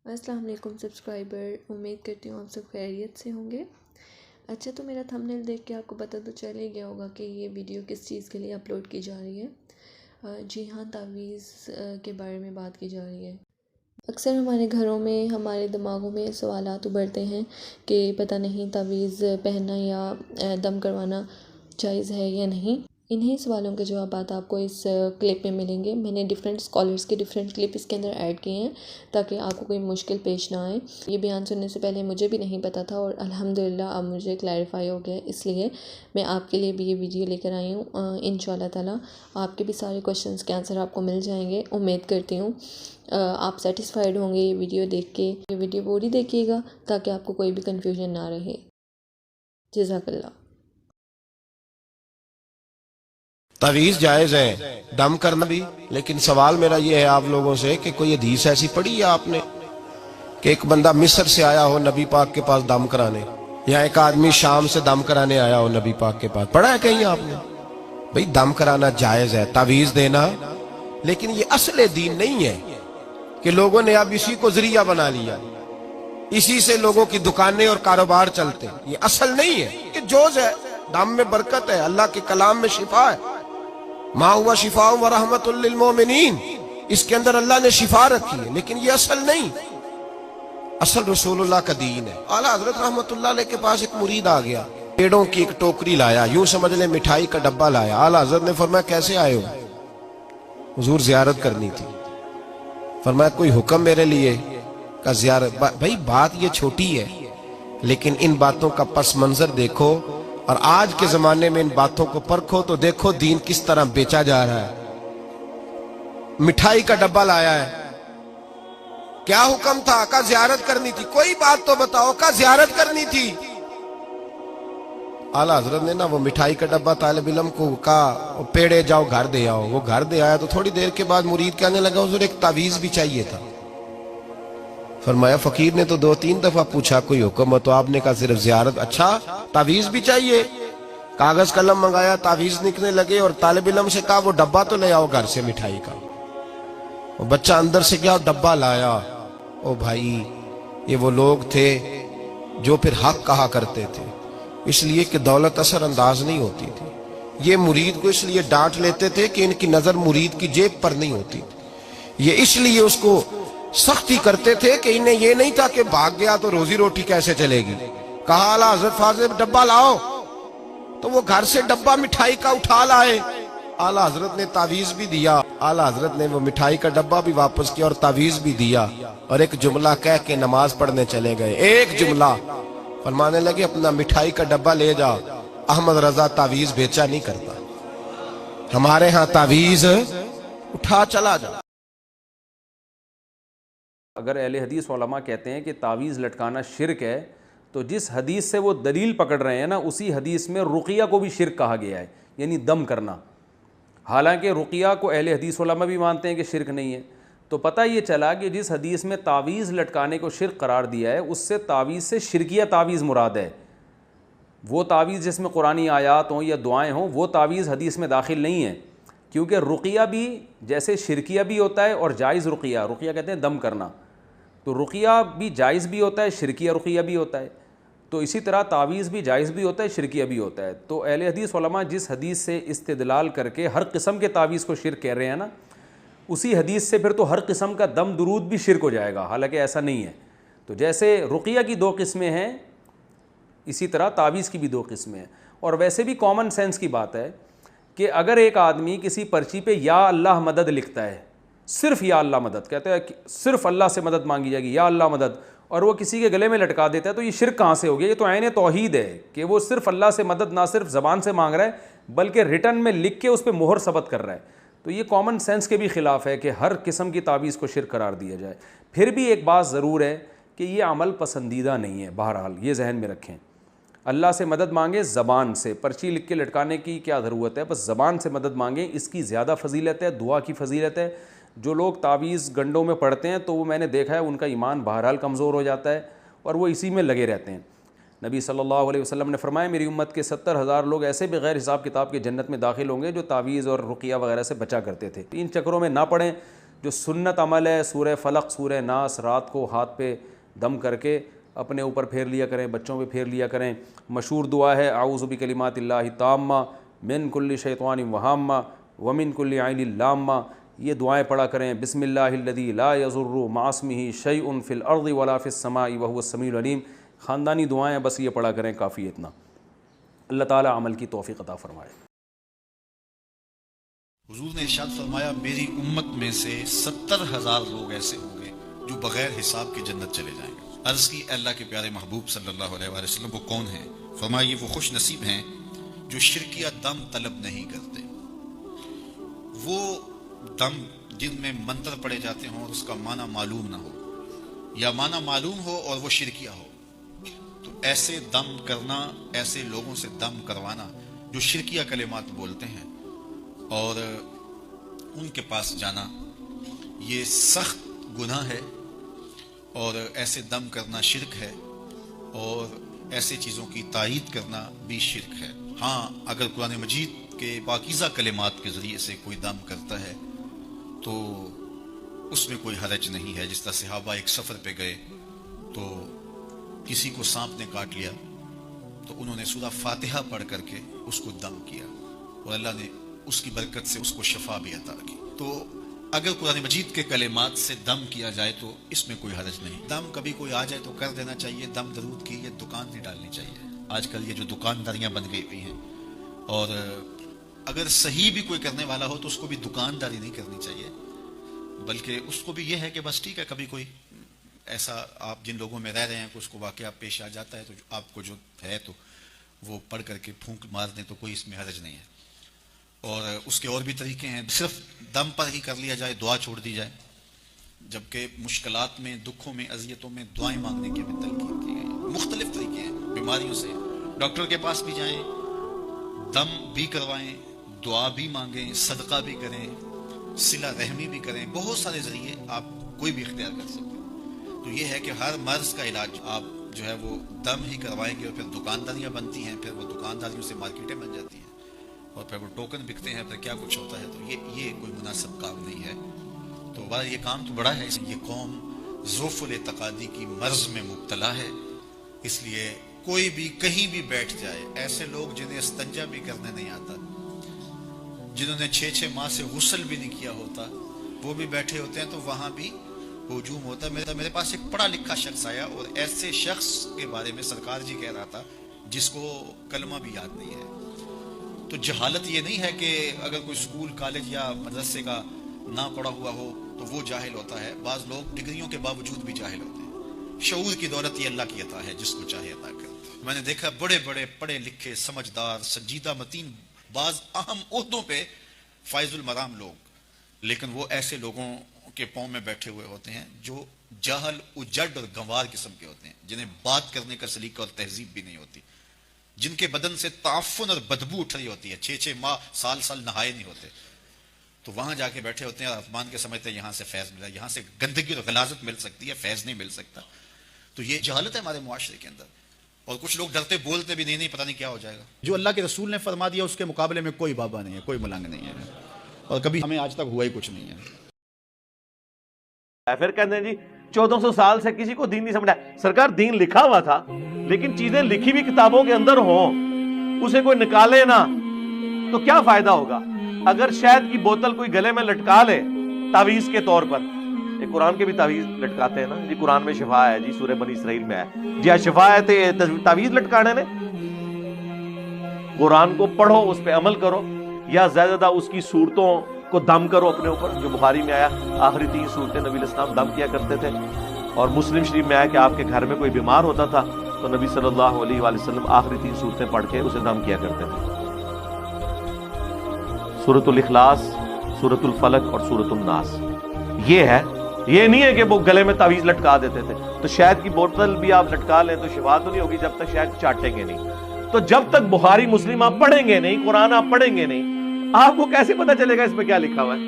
السلام علیکم سبسکرائبر، امید کرتی ہوں آپ سب خیریت سے ہوں گے۔ اچھا، تو میرا تھمبنیل دیکھ کے آپ کو پتہ تو چل ہی گیا ہوگا کہ یہ ویڈیو کس چیز کے لیے اپلوڈ کی جا رہی ہے۔ جی ہاں، تعویذ کے بارے میں بات کی جا رہی ہے۔ اکثر ہمارے گھروں میں ہمارے دماغوں میں سوالات ابھرتے ہیں کہ پتہ نہیں تعویذ پہننا یا دم کروانا جائز ہے یا نہیں۔ انہی سوالوں کے جوابات آپ کو اس کلپ میں ملیں گے۔ میں نے ڈیفرنٹ اسکالرس کے ڈیفرنٹ کلپ اس کے اندر ایڈ کیے ہیں تاکہ آپ کو کوئی مشکل پیش نہ آئے۔ یہ بیان سننے سے پہلے مجھے بھی نہیں پتہ تھا اور الحمدللہ اب مجھے کلیریفائی ہو گیا، اس لیے میں آپ کے لیے بھی یہ ویڈیو لے کر آئی ہوں۔ انشاءاللہ تعالیٰ آپ کے بھی سارے کویشچنس کے آنسر آپ کو مل جائیں گے، امید کرتی ہوں۔ آپ سیٹسفائیڈ ہوں گے یہ ویڈیو دیکھ کے۔ یہ ویڈیو پوری دیکھیے گا تاکہ آپ کو کوئی بھی کنفیوژن نہ رہے۔ جزاک اللہ۔ تعویذ جائز ہے، دم کرنا بھی، لیکن سوال میرا یہ ہے آپ لوگوں سے کہ کوئی حدیث ایسی پڑھی ہے آپ نے کہ ایک بندہ مصر سے آیا ہو نبی پاک کے پاس دم کرانے، یا ایک آدمی شام سے دم کرانے آیا ہو نبی پاک کے پاس؟ پڑھا ہے کہیں آپ نے؟ بھئی دم کرانا جائز ہے، تعویذ دینا، لیکن یہ اصل دین نہیں ہے کہ لوگوں نے اب اسی کو ذریعہ بنا لیا، اسی سے لوگوں کی دکانیں اور کاروبار چلتے۔ یہ اصل نہیں ہے، کہ جوز ہے، دم میں برکت ہے، اللہ کے کلام میں شفا ہے۔ ما ہوا شفاء و رحمت للمومنین، اس کے اندر اللہ نے شفا رکھی ہے، لیکن یہ اصل نہیں۔ اصل رسول اللہ کا دین ہے۔ اعلیٰ حضرت رحمت اللہ علیہ کے پاس ایک مرید آ گیا، پیڑوں کی ایک ٹوکری لایا، یوں سمجھ لیں مٹھائی کا ڈبہ لایا۔ اعلیٰ حضرت نے فرمایا کیسے آئے ہو؟ حضور زیارت کرنی تھی۔ فرمایا کوئی حکم میرے لیے؟ کا زیارت؟ بھائی بات یہ چھوٹی ہے، لیکن ان باتوں کا پس منظر دیکھو، اور آج کے زمانے میں ان باتوں کو پرکھو تو دیکھو دین کس طرح بیچا جا رہا ہے۔ مٹھائی کا ڈبہ لایا ہے، کیا حکم تھا؟ کا زیارت کرنی تھی۔ کوئی بات تو بتاؤ، کا زیارت کرنی تھی۔ اعلیٰ حضرت نے نا وہ مٹھائی کا ڈبہ طالب علم کو کہا پیڑے جاؤ گھر دے آؤ۔ وہ گھر دے آیا تو تھوڑی دیر کے بعد مرید کہنے لگا حضور ایک تعویذ بھی چاہیے تھا۔ فرمایا فقیر نے تو 2-3 دفعہ پوچھا کوئی حکم ہو، تو آپ نے کہا صرف زیارت۔ اچھا تعویذ بھی چاہیے؟ کاغذ قلم منگایا، تعویذ لکھنے لگے، اور طالب علم سے کہا وہ ڈبہ تو لے آؤ گھر سے مٹھائی کا۔ وہ بچہ اندر سے گیا ڈبہ لایا۔ او بھائی، یہ وہ لوگ تھے جو پھر حق کہا کرتے تھے، اس لیے کہ دولت اثر انداز نہیں ہوتی تھی۔ یہ مرید کو اس لیے ڈانٹ لیتے تھے کہ ان کی نظر مرید کی جیب پر نہیں ہوتی تھی۔ یہ اس لیے اس کو سختی کرتے تھے کہ انہیں یہ نہیں تھا کہ بھاگ گیا تو روزی روٹی کیسے چلے گی۔ کہا اعلیٰ حضرت فاضل ڈبہ لاؤ، تو وہ گھر سے ڈبہ مٹھائی کا اٹھا لائے۔ اعلیٰ حضرت نے تعویذ بھی دیا، اعلیٰ حضرت نے وہ مٹھائی کا ڈبہ بھی واپس کیا اور تعویذ بھی دیا، اور ایک جملہ کہہ کے نماز پڑھنے چلے گئے۔ ایک جملہ فرمانے لگے اپنا مٹھائی کا ڈبہ لے جا، احمد رضا تعویذ بیچا نہیں کرتا، ہمارے ہاں تعویذ اٹھا چلا جا۔ اگر اہل حدیث علماء کہتے ہیں کہ تعویذ لٹکانا شرک ہے، تو جس حدیث سے وہ دلیل پکڑ رہے ہیں نا، اسی حدیث میں رقیہ کو بھی شرک کہا گیا ہے، یعنی دم کرنا۔ حالانکہ رقیہ کو اہل حدیث علماء بھی مانتے ہیں کہ شرک نہیں ہے۔ تو پتہ یہ چلا کہ جس حدیث میں تعویذ لٹکانے کو شرک قرار دیا ہے، اس سے تعویذ سے شرکیہ تعویذ مراد ہے۔ وہ تعویذ جس میں قرآنی آیات ہوں یا دعائیں ہوں، وہ تعویذ حدیث میں داخل نہیں ہے، کیونکہ رقیہ بھی جیسے شرکیہ بھی ہوتا ہے اور جائز رقیہ، رقیہ کہتے ہیں دم کرنا، تو رقیہ بھی جائز بھی ہوتا ہے، شرکیہ رقیہ بھی ہوتا ہے۔ تو اسی طرح تعویذ بھی جائز بھی ہوتا ہے، شرکیہ بھی ہوتا ہے۔ تو اہل حدیث علماء جس حدیث سے استدلال کر کے ہر قسم کے تعویذ کو شرک کہہ رہے ہیں نا، اسی حدیث سے پھر تو ہر قسم کا دم درود بھی شرک ہو جائے گا، حالانکہ ایسا نہیں ہے۔ تو جیسے رقیہ کی 2 قسمیں ہیں، اسی طرح تعویذ کی بھی 2 قسمیں ہیں۔ اور ویسے بھی کامن سینس کی بات ہے کہ اگر ایک آدمی کسی پرچی پہ یا اللہ مدد لکھتا ہے، صرف یا اللہ مدد کہتا ہے، صرف اللہ سے مدد مانگی جائے گی، یا اللہ مدد، اور وہ کسی کے گلے میں لٹکا دیتا ہے، تو یہ شرک کہاں سے ہو گیا؟ یہ تو عین توحید ہے کہ وہ صرف اللہ سے مدد نہ صرف زبان سے مانگ رہا ہے بلکہ ریٹن میں لکھ کے اس پہ مہر ثبت کر رہا ہے۔ تو یہ کامن سینس کے بھی خلاف ہے کہ ہر قسم کی تعویذ کو شرک قرار دیا جائے۔ پھر بھی ایک بات ضرور ہے کہ یہ عمل پسندیدہ نہیں ہے، بہرحال یہ ذہن میں رکھیں۔ اللہ سے مدد مانگیں زبان سے، پرچی لکھ کے لٹکانے کی کیا ضرورت ہے؟ بس زبان سے مدد مانگیں، اس کی زیادہ فضیلت ہے، دعا کی فضیلت ہے۔ جو لوگ تعویذ گنڈوں میں پڑھتے ہیں تو وہ میں نے دیکھا ہے ان کا ایمان بہرحال کمزور ہو جاتا ہے اور وہ اسی میں لگے رہتے ہیں۔ نبی صلی اللہ علیہ وسلم نے فرمایا میری امت کے 70,000 لوگ ایسے بغیر حساب کتاب کے جنت میں داخل ہوں گے جو تعویذ اور رقیہ وغیرہ سے بچا کرتے تھے۔ ان چکروں میں نہ پڑیں، جو سنت عمل ہے سورہ فلق سورہ ناس رات کو ہاتھ پہ دم کر کے اپنے اوپر پھیر لیا کریں, بچوں پہ پھیر لیا کریں. مشہور دعا ہے اعوذ بکلمات اللہ تامہ من کل شیطان وہامہ ومن کل عین لامہ. یہ دعائیں پڑھا کریں. بسم اللہ الذی لا یضر مع اسمہ شیء فی الارض ولا فی السماء وہو السمیع العلیم. خاندانی دعائیں بس یہ پڑھا کریں, کافی ہے اتنا. اللہ تعالیٰ عمل کی توفیق عطا فرمائے. حضور نے ارشاد فرمایا میری امت میں سے 70,000 لوگ ایسے ہوں گے جو بغیر حساب کے جنت چلے جائیں گے. عرض کی اللہ کے پیارے محبوب صلی اللہ علیہ وآلہ وسلم وہ کون ہیں؟ فرمایا یہ وہ خوش نصیب ہیں جو شرکیہ دم طلب نہیں کرتے. وہ دم جن میں منتر پڑے جاتے ہوں اور اس کا معنی معلوم نہ ہو یا معنی معلوم ہو اور وہ شرکیہ ہو. تو ایسے دم کرنا, ایسے لوگوں سے دم کروانا جو شرکیہ کلمات بولتے ہیں اور ان کے پاس جانا, یہ سخت گناہ ہے. اور ایسے دم کرنا شرک ہے اور ایسے چیزوں کی تائید کرنا بھی شرک ہے. ہاں اگر قرآن مجید کے پاکیزہ کلمات کے ذریعے سے کوئی دم کرتا ہے تو اس میں کوئی حرج نہیں ہے. جس طرح صحابہ ایک سفر پہ گئے تو کسی کو سانپ نے کاٹ لیا تو انہوں نے سورہ فاتحہ پڑھ کر کے اس کو دم کیا اور اللہ نے اس کی برکت سے اس کو شفا بھی عطا کی. تو اگر قرآن مجید کے کلمات سے دم کیا جائے تو اس میں کوئی حرج نہیں. دم کبھی کوئی آ جائے تو کر دینا چاہیے. دم درود کی یہ دکان نہیں ڈالنی چاہیے. آج کل یہ جو دکانداریاں بن گئی ہوئی ہیں, اور اگر صحیح بھی کوئی کرنے والا ہو تو اس کو بھی دکانداری نہیں کرنی چاہیے, بلکہ اس کو بھی یہ ہے کہ بس ٹھیک ہے کبھی کوئی ایسا آپ جن لوگوں میں رہ رہے ہیں کہ اس کو واقعہ پیش آ جاتا ہے تو آپ کو جو ہے تو وہ پڑھ کر کے پھونک مار دیں تو کوئی اس میں حرج نہیں ہے. اور اس کے اور بھی طریقے ہیں. صرف دم پر ہی کر لیا جائے, دعا چھوڑ دی جائے, جبکہ مشکلات میں, دکھوں میں, اذیتوں میں دعائیں مانگنے کی ہمیں تلقین کی گئی. مختلف طریقے ہیں. بیماریوں سے ڈاکٹر کے پاس بھی جائیں, دم بھی کروائیں, دعا بھی مانگیں, صدقہ بھی کریں, صلہ رحمی بھی کریں. بہت سارے ذریعے آپ کوئی بھی اختیار کر سکتے ہیں. تو یہ ہے کہ ہر مرض کا علاج آپ جو ہے وہ دم ہی کروائیں گے, اور پھر دکانداریاں بنتی ہیں, پھر وہ دکانداریوں سے مارکیٹیں بن جاتی ہیں, اور پھر وہ ٹوکن بکتے ہیں, پھر کیا کچھ ہوتا ہے. تو یہ کوئی مناسب کام نہیں ہے. تو بہرحال یہ کام تو بڑا ہے. یہ قوم ضعف الاعتقادی کی مرض میں مبتلا ہے. اس لیے کوئی بھی کہیں بھی بیٹھ جائے, ایسے لوگ جنہیں استنجا بھی کرنے نہیں آتا, جنہوں نے 6 ماہ سے غسل بھی نہیں کیا ہوتا, وہ بھی بیٹھے ہوتے ہیں تو وہاں بھی ہجوم ہوتا ہے. میرے پاس ایک پڑھا لکھا شخص آیا اور ایسے شخص کے بارے میں سرکار جی کہہ رہا تھا جس کو کلمہ بھی یاد نہیں ہے. تو جہالت یہ نہیں ہے کہ اگر کوئی اسکول کالج یا مدرسے کا نہ پڑھا ہوا ہو تو وہ جاہل ہوتا ہے. بعض لوگ ڈگریوں کے باوجود بھی جاہل ہوتے ہیں. شعور کی دولت یہ اللہ کی عطا ہے, جس کو چاہے عطا کرتا ہے. میں نے دیکھا بڑے بڑے پڑھے لکھے سمجھدار سنجیدہ متین بعض اہم عہدوں پہ فائز المرام لوگ, لیکن وہ ایسے لوگوں کے پاؤں میں بیٹھے ہوئے ہوتے ہیں جو جاہل اجڑ اور گنوار قسم کے ہوتے ہیں, جنہیں بات کرنے کا سلیقہ اور تہذیب بھی نہیں ہوتی, جن کے بدن سے تعفن اور بدبو اٹھ رہی ہوتی ہے, 6 ماہ سال نہائے نہیں ہوتے. تو وہاں جا کے بیٹھے ہوتے ہیں اور آسمان کے سمجھتے ہیں یہاں سے فیض ملا, یہاں سے گندگی اور غلاظت مل سکتی ہے, فیض نہیں مل سکتا. تو یہ جہالت ہے ہمارے معاشرے کے اندر. اور کچھ لوگ ڈرتے بولتے بھی نہیں پتہ نہیں کیا ہو جائے گا. جو اللہ کے رسول نے فرما دیا اس کے مقابلے میں کوئی بابا نہیں ہے, کوئی ملنگ نہیں ہے, اور کبھی ہمیں آج تک ہوا ہی کچھ نہیں ہے. پھر کہتے ہیں جی 1400 سال سے کسی کو دین نہیں سمجھا. سرکار دین لکھا ہوا تھا, لیکن چیزیں لکھی ہوئی کتابوں کے اندر ہوں, اسے کوئی نکالے نہ تو کیا فائدہ ہوگا. اگر شہد کی بوتل کوئی گلے میں لٹکا لے تعویذ کے طور پر, یہ قرآن کے بھی تعویذ لٹکاتے ہیں نا جی, قرآن میں شفا ہے جی, سورہ بنی اسرائیل میں ہے جی, شفا ہے تو تعویذ لٹکانے نے. قرآن کو پڑھو, اس پہ عمل کرو, یا زیادہ اس کی صورتوں کو دم کرو اپنے اوپر. جو بخاری میں آیا آخری 3 صورتیں نبی علیہ السلام دم کیا کرتے تھے, اور مسلم شریف میں آیا کہ آپ کے گھر میں کوئی بیمار ہوتا تھا تو نبی صلی اللہ علیہ وآلہ وسلم آخری 3 صورتیں پڑھ کے اسے دم کیا کرتے تھے, سورۃ الاخلاص, سورۃ الفلق اور سورۃ الناس. یہ ہے, یہ نہیں ہے کہ وہ گلے میں تعویذ لٹکا دیتے تھے. تو شہد کی بوتل بھی آپ لٹکا لیں تو شفا تو نہیں ہوگی جب تک شہد چاٹیں گے نہیں. تو جب تک بخاری مسلم آپ پڑھیں گے نہیں, قرآن آپ پڑھیں گے نہیں, آپ کو کیسے پتہ چلے گا اس میں کیا لکھا ہوا ہے.